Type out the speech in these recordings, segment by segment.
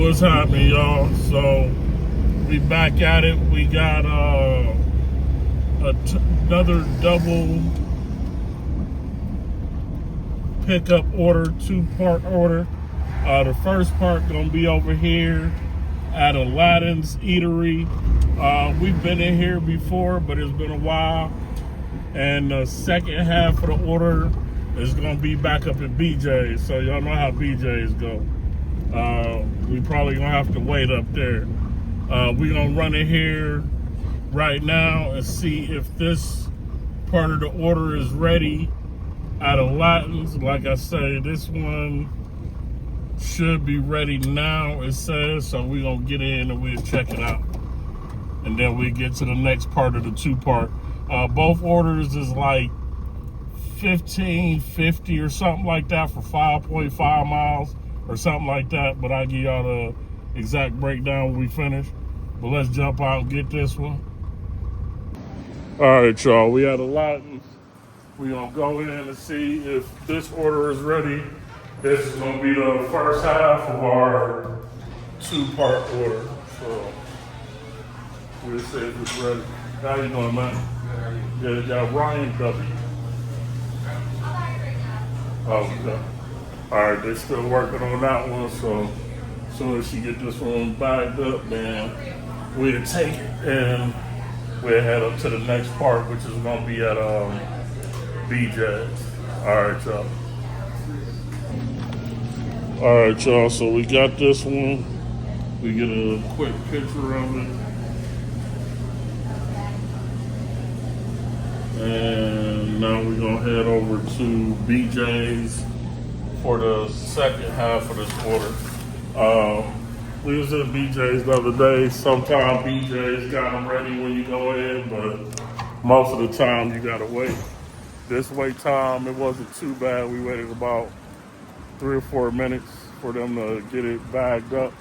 What's happening, y'all? So we back at it. We got another double pickup order, 2-part order. The first part gonna be over here at Aladdin's Eatery. We've been in here before, but it's been a while. And the second half of the order is gonna be back up at BJ's. So y'all know how BJ's go. We probably gonna have to wait up there. We're gonna run in here right now and see if this part of the order is ready at Aladdin's. Like I say, this one should be ready now, it says. So we're gonna get in and we'll check it out. And then we get to the next part of the 2-part. Both orders is like $15.50 or something like that for 5.5 miles or something like that. But I'll give y'all the exact breakdown when we finish. But let's jump out and get this one. All right, y'all, we at Aladdin's. We're gonna go in and see if this order is ready. This is gonna be the first half of our 2-part order. So we'll see if it's ready. How you doing, man? Yeah, they got Ryan W. Oh, okay. All right, they're still working on that one. So as soon as she get this one bagged up, then we'll take it and we'll head up to the next part, which is gonna be at BJ's. All right, y'all. All right, y'all. So we got this one. We get a quick picture of it. And now we're gonna head over to BJ's for the second half of this order. We was at BJ's the other day. Sometimes BJ's got them ready when you go in, but most of the time you gotta wait. This wait time, it wasn't too bad. We waited about 3 or 4 minutes for them to get it bagged up.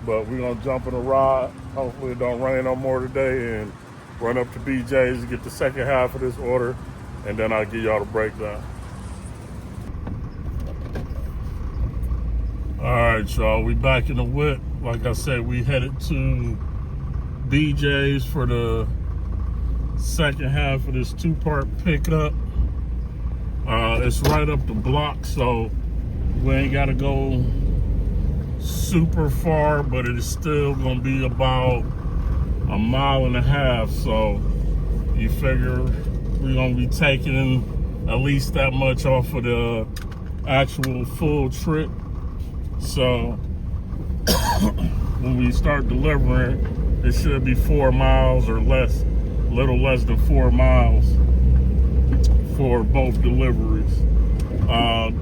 But we're gonna jump in a ride. Hopefully it don't rain no more today and run up to BJ's to get the second half of this order, and then I'll give y'all the breakdown. All right, y'all, we back in the whip. Like I said, we headed to BJ's for the second half of this 2-part pickup. It's right up the block, so we ain't gotta go super far, but it is still gonna be about 1.5 miles. So you figure we're gonna be taking at least that much off of the actual full trip. So when we start delivering, it should be 4 miles or less, a little less than 4 miles for both deliveries.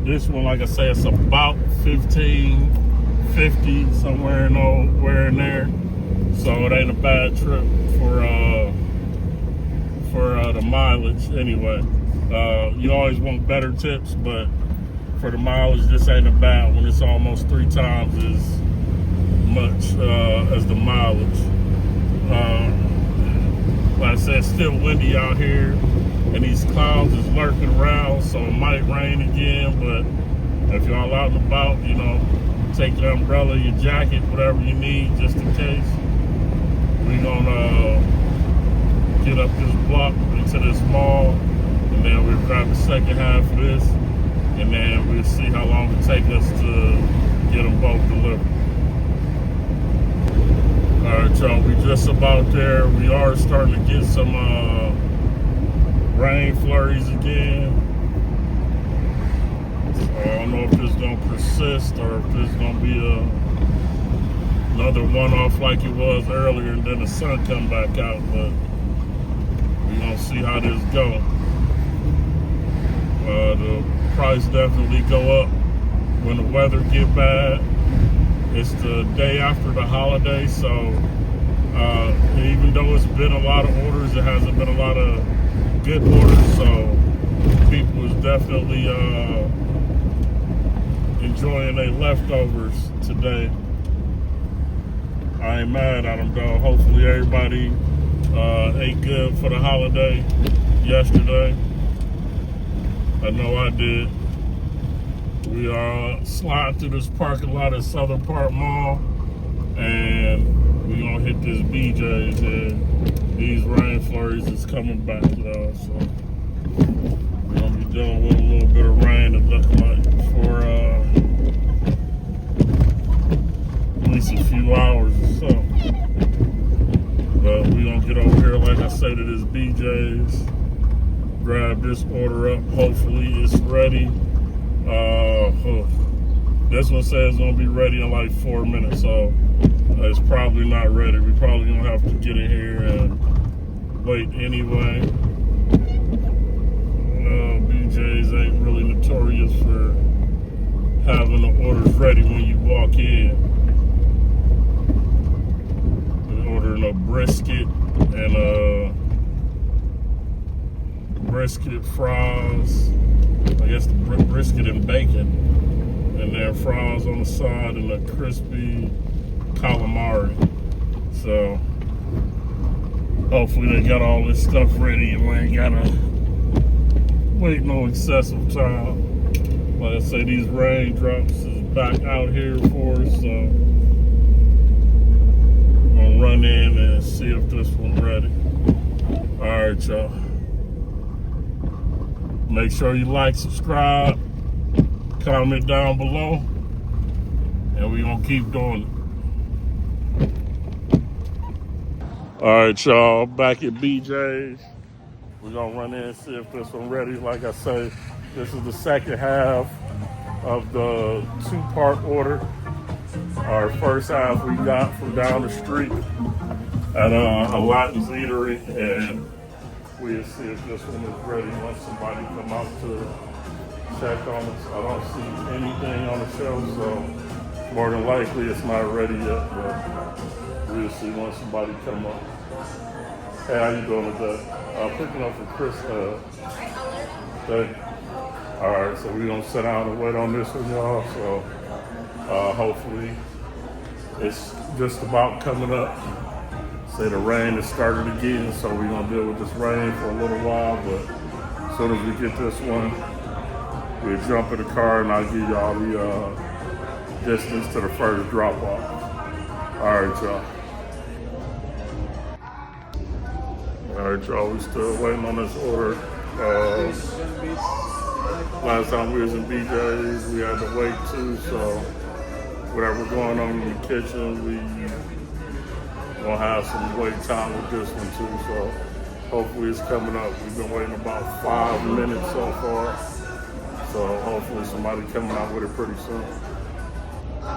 This one, like I say, it's about $15.50, somewhere in there. So it ain't a bad trip for the mileage anyway. You always want better tips, but for the mileage, this ain't a bad one. It's almost 3 times as much as the mileage. Like I said, it's still windy out here, and these clouds is lurking around, so it might rain again. But if y'all out and about, you know, take your umbrella, your jacket, whatever you need, just in case. We're gonna get up this block into this mall, and then we'll grab the second half of this, and then we'll see how long it takes us to get them both delivered. All right, y'all, we just about there. We are starting to get some rain flurries again. So I don't know if this is gonna persist or if this is gonna be another one-off like it was earlier, and then the sun come back out. But we're gonna see how this go. The price definitely go up when the weather get bad. It's the day after the holiday, so even though it's been a lot of orders, it hasn't been a lot of good orders. So people is definitely enjoying their leftovers today. I ain't mad at them though. Hopefully everybody ate good for the holiday yesterday. I know I did. We are sliding through this parking lot at Southern Park Mall. and we're gonna hit this BJ's, and these rain flurries is coming back, y'all. So we're gonna be dealing with a little bit of rain, it looks like, for at least a few hours or so. But we're gonna get over here, like I say, to this BJ's, grab this order up. Hopefully it's ready. This one says it's gonna be ready in like 4 minutes, so it's probably not ready. We probably gonna have to get in here and wait anyway. BJ's ain't really notorious for having the orders ready when you walk in. We're ordering a brisket and brisket fries. I guess the brisket and bacon. And then fries on the side and a crispy calamari. So hopefully they got all this stuff ready and we ain't gotta wait no excessive time. Like I say, these raindrops is back out here for us, so I'm gonna run in and see if this one's ready. Alright, y'all. Make sure you like, subscribe, comment down below, and we're gonna keep doing it. Alright, y'all, back at BJ's. We're gonna run in and see if this one ready. Like I say, this is the second half of the two-part order. Our first half we got from down the street at a Latin's Eatery, and we'll see if this one is ready once somebody come out to check on us. I don't see anything on the shelf, so more than likely it's not ready yet, but we'll see once somebody come up. Hey, how you doing today? Picking up for Chris. Hey. All right, so we're gonna sit down and wait on this one, y'all. So hopefully it's just about coming up. Say the rain has started again, so we're gonna deal with this rain for a little while, but as soon as we get this one, we'll jump in the car and I'll give y'all the distance to the first drop off. All right, y'all. All right, y'all, we still waiting on this order. Last time we was in BJ's, we had to wait too, so whatever going on in the kitchen, we gonna have some wait time with this one too, so hopefully it's coming up. We've been waiting about 5 minutes so far, so hopefully somebody coming out with it pretty soon. All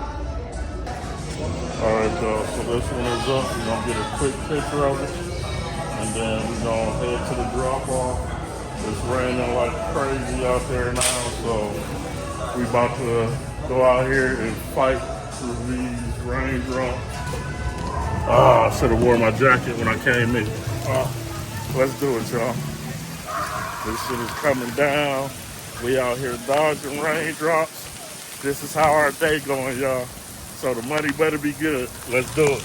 right, y'all, so this one is up. We're gonna get a quick picture of it, and then we're gonna head to the drop off. It's raining like crazy out there now, so we about to go out here and fight through these raindrops. I should have worn my jacket when I came in. Let's do it, y'all. This shit is coming down. We out here dodging raindrops. This is how our day going, y'all. So the money better be good. Let's do it.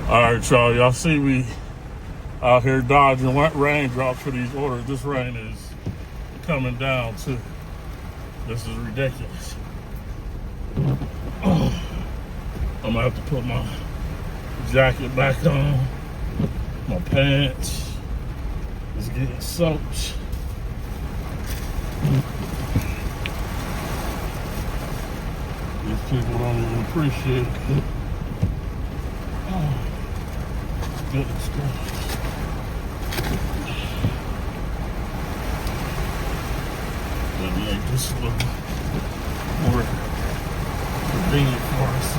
All right, y'all see we out here dodging raindrops for these orders. This rain is coming down too. This is ridiculous. I'm gonna have to put my jacket back on, my pants. It's getting soaked. These people don't even appreciate it. Goodness gracious. Let me make this a little more convenient for us.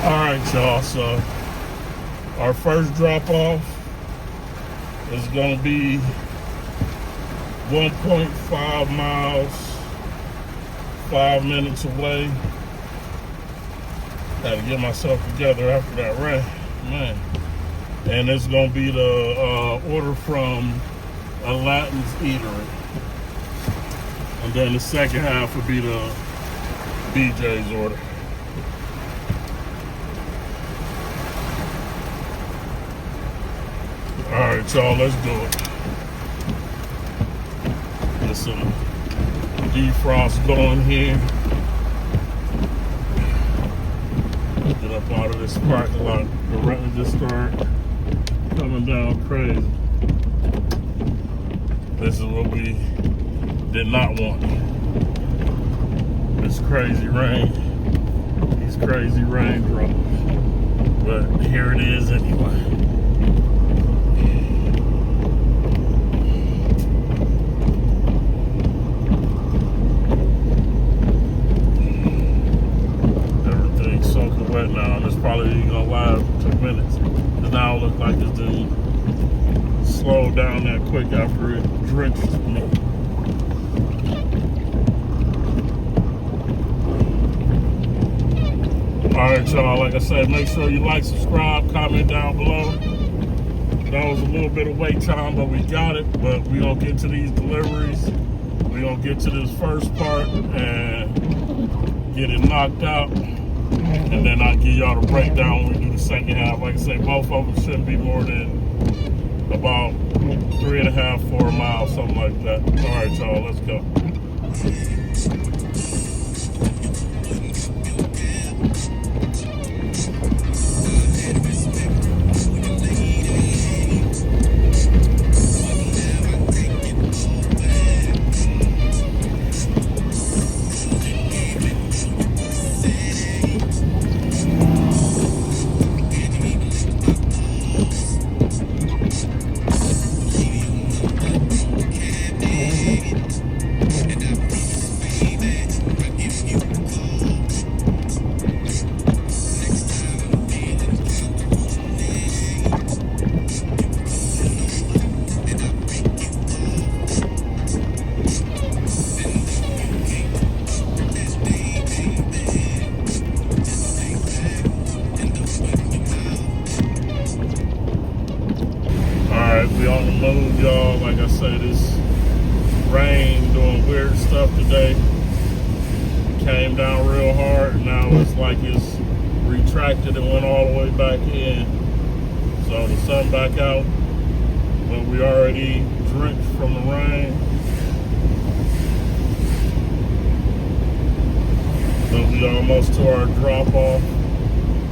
Alright, y'all, so our first drop off is gonna be 1.5 miles, 5 minutes away. Had to get myself together after that rain, man. And it's gonna be the order from a Latin's Eatery. And then the second half would be the BJ's order. All right, y'all, let's do it. Get some defrost going here. Get up out of this parking lot. The rain just started coming down crazy. This is what we did not want. This crazy rain. These crazy raindrops. But here it is anyway. Everything's soaking wet now, and it's probably gonna last 2 minutes. And now it looks like it's didn't slow down that quick after it drenched me. Alright, y'all, like I said, make sure you like, subscribe, comment down below. That was a little bit of wait time, but we got it. But we gonna get to these deliveries. We gonna get to this first part and get it knocked out. And then I'll give y'all the breakdown when we do the second half. Like I said, both of them shouldn't be more than about 3.5, 4 miles, something like that. Alright, y'all, let's go. We on the move, y'all. Like I say, this rain doing weird stuff today. Came down real hard. Now it's like it's retracted and went all the way back in. So the sun back out, but we already drenched from the rain. So we almost to our drop off.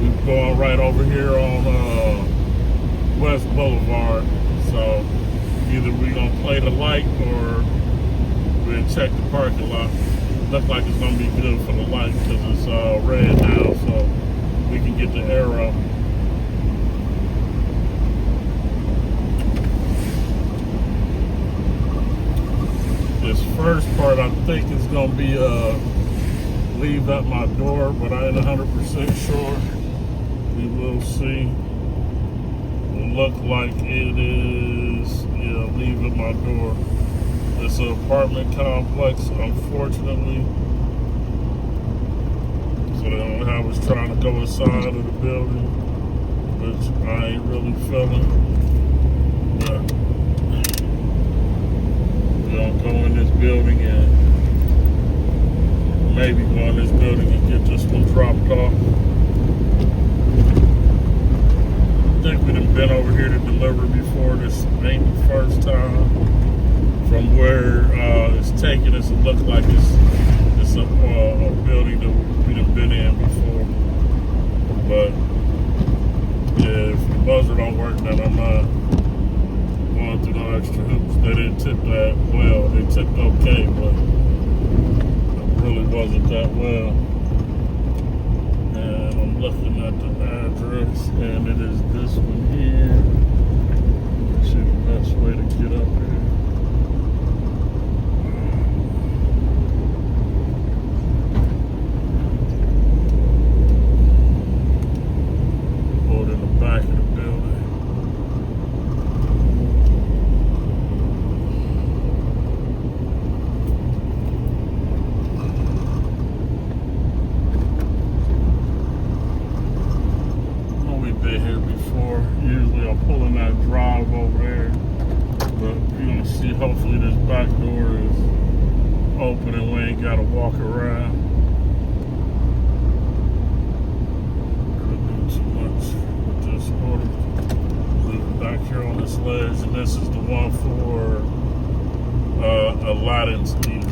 We're going right over here on West Boulevard. So either we're gonna play the light or we'll check the parking lot. Looks like it's gonna be good for the light because it's red now, so we can get the arrow. This first part I think is gonna be leave at my door, but I ain't 100% sure. We will see. Look like it is, yeah, leave at my door. It's an apartment complex, unfortunately. So they don't have us trying to go inside of the building, which I ain't really feeling. But we're gonna go in this building and maybe go in this building and get this one dropped off. I think we done been over here to deliver before. This ain't the first time. From where it's taking us, it looks like it's a building that we done been in before. But yeah, if the buzzer don't work, then I'm not going through no extra hoops. They didn't tip that well. They tipped okay, but it really wasn't that well. And I'm looking at the address, and it is this one here. Let's see the best way to get up here. Hold in the back of the building. walk around. Couldn't do too much with this order. Leave it back here on this ledge, and this is the one for Aladdin's eater.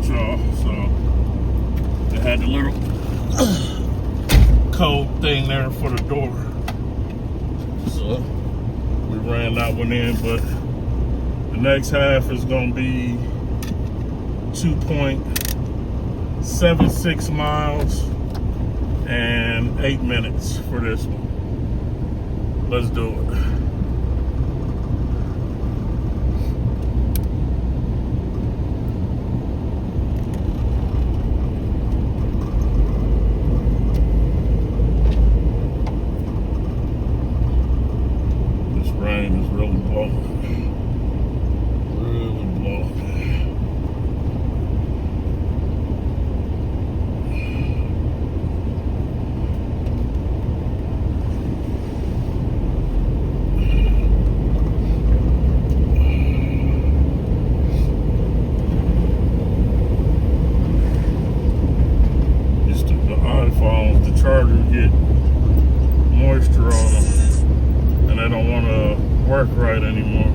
Y'all, so they had the little code thing there for the door, so we ran that one in, but the next half is going to be 2.76 miles and 8 minutes for this one. Let's do it. Rain is really blowing. Really blowing. Used to the iPhones, the chargers get moisture on them, and they don't want to work right anymore.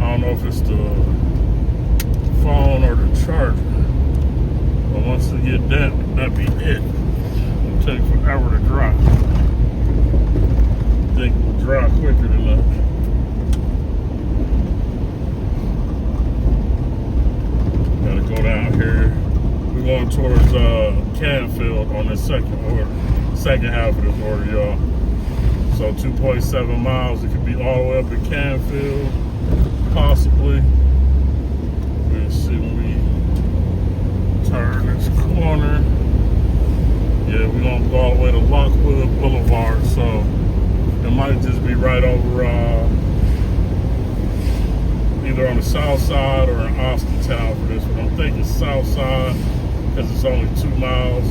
I don't know if it's the phone or the charger, but once they get that, that'd be it. It'll take forever to dry. I think it will dry quicker than that. Gotta go down here. We're going towards Canfield on the second half of this order, y'all. So 2.7 miles, it could be all the way up to Canfield, possibly. We'll see when we turn this corner. Yeah, we're gonna go all the way to Lockwood Boulevard, so it might just be right over either on the south side or in Austintown for this one. I'm thinking south side because it's only 2 miles,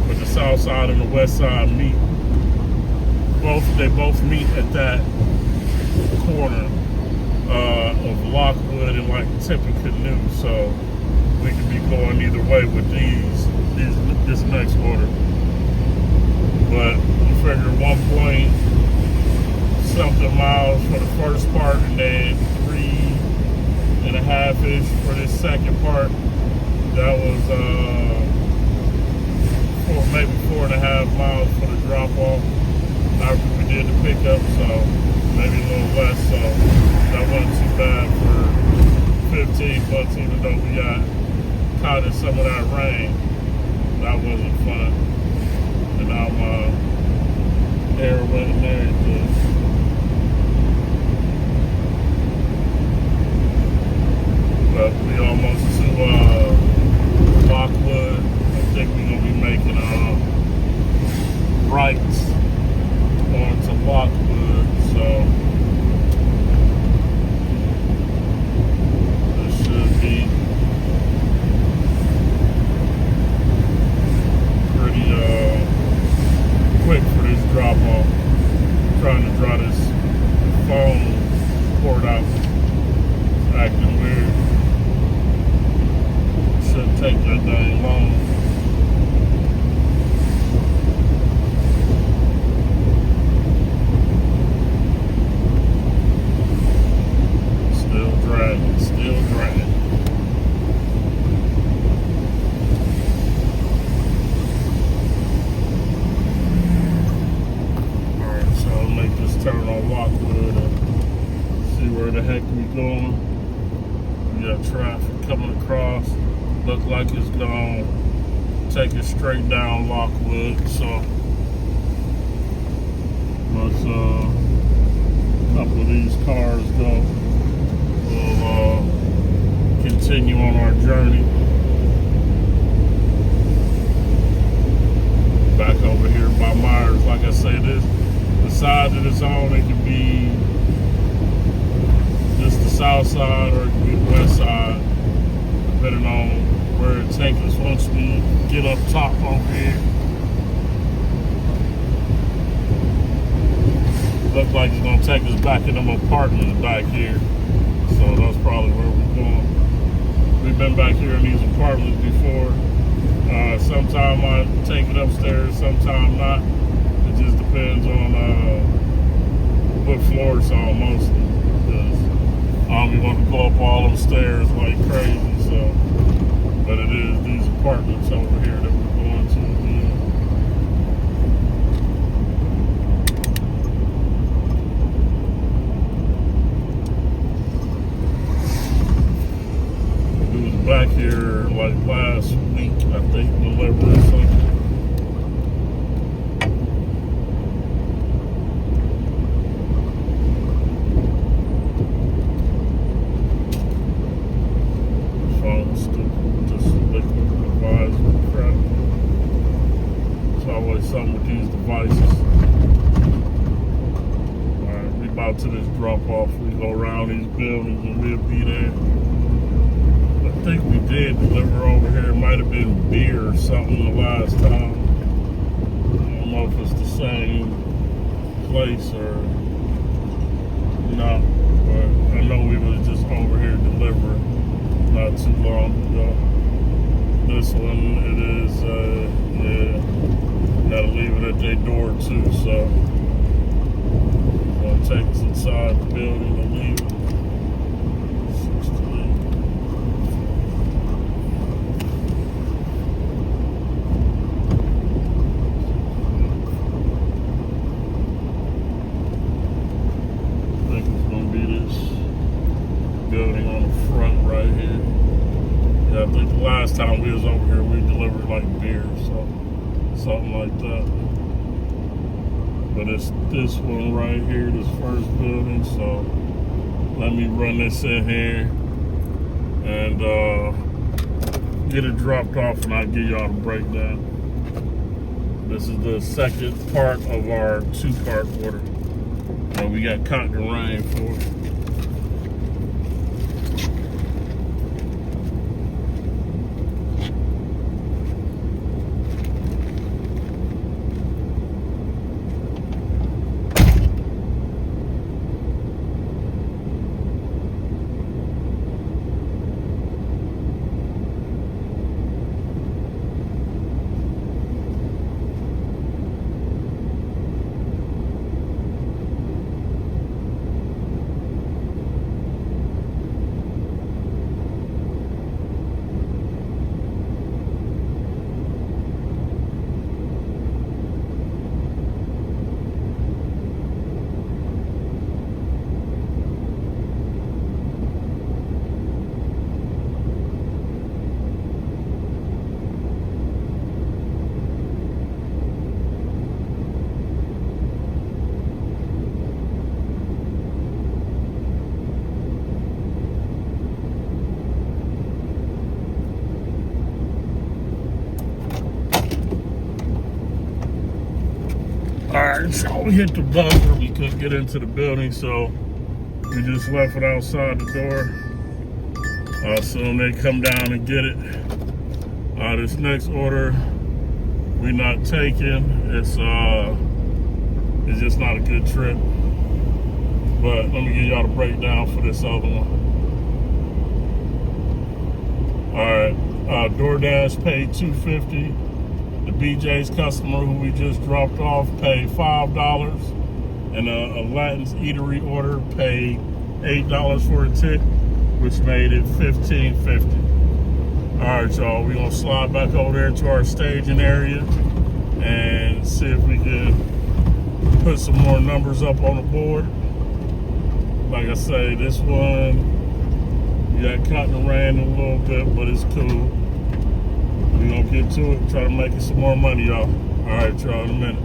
but the south side and the west side meet. They both meet at that corner of Lockwood and like Tippecanoe, so we could be going either way with this next order. But we figure 1-point-something miles for the first part, and then 3.5-ish for this second part. That was maybe 4.5 miles for the drop off. After we did the pickup, so maybe a little less, so that wasn't too bad for 15 bucks, even though we got caught in some of that rain. That wasn't fun. And now my hair wet and everything. But we almost to Lockwood. I think we're gonna be making rights going to Lockwood, so this should be acting weird. Shouldn't take that dang long. Still dragging, still dragging. Alright, so I'll make this turn on Lockwood and see where the heck we going. We got traffic coming across. Look like it's gonna take it straight down Lockwood. So let's a couple of these cars go. We'll continue on our journey. Back over here by Myers. Like I say, the side that it's on, it could be just the south side or it could be the west side, depending on where it takes us once we get up top over here. Looks like it's gonna take us back in them apartments back here. So that's probably where we're going. We've been back here in these apartments before. Sometime I take it upstairs, sometime not. It just depends on what floor it's on mostly. Because I don't even want to go up all them stairs like crazy. So, but it is these apartments over here that we're going to. It was back here like last week, I think, delivering something. Something with these devices. Alright, we about to this drop off. We go around these buildings and we'll be there. I think we did deliver over here. It might have been beer or something the last time. I don't know if it's the same place or not, but I know we was just over here delivering not too long ago. This one, it is, yeah. Gotta leave it at their door too, so gonna take us inside the building and leave it. 16. I think it's gonna be this building on the front right here. Yeah, I think the last time we was over here, we delivered like beer, so. Something like that. But it's this one right here, this first building. So let me run this in here and get it dropped off, and I'll give y'all the breakdown. This is the second part of our two-part order. We got caught in the rain for it. Alright, so we hit the buzzer. We couldn't get into the building, so we just left it outside the door. Soon they come down and get it. This next order we not taking. It's just not a good trip. But let me give y'all the breakdown for this other one. DoorDash paid $2.50. The BJ's customer who we just dropped off paid $5, and a Latin's Eatery order paid $8 for a tip, which made it $15.50. All right, y'all, we're gonna slide back over there to our staging area and see if we can put some more numbers up on the board. Like I say, this one, we got caught in the rain a little bit, but it's cool. We're gonna get to it, try to make it some more money, y'all. All right, y'all, in a minute.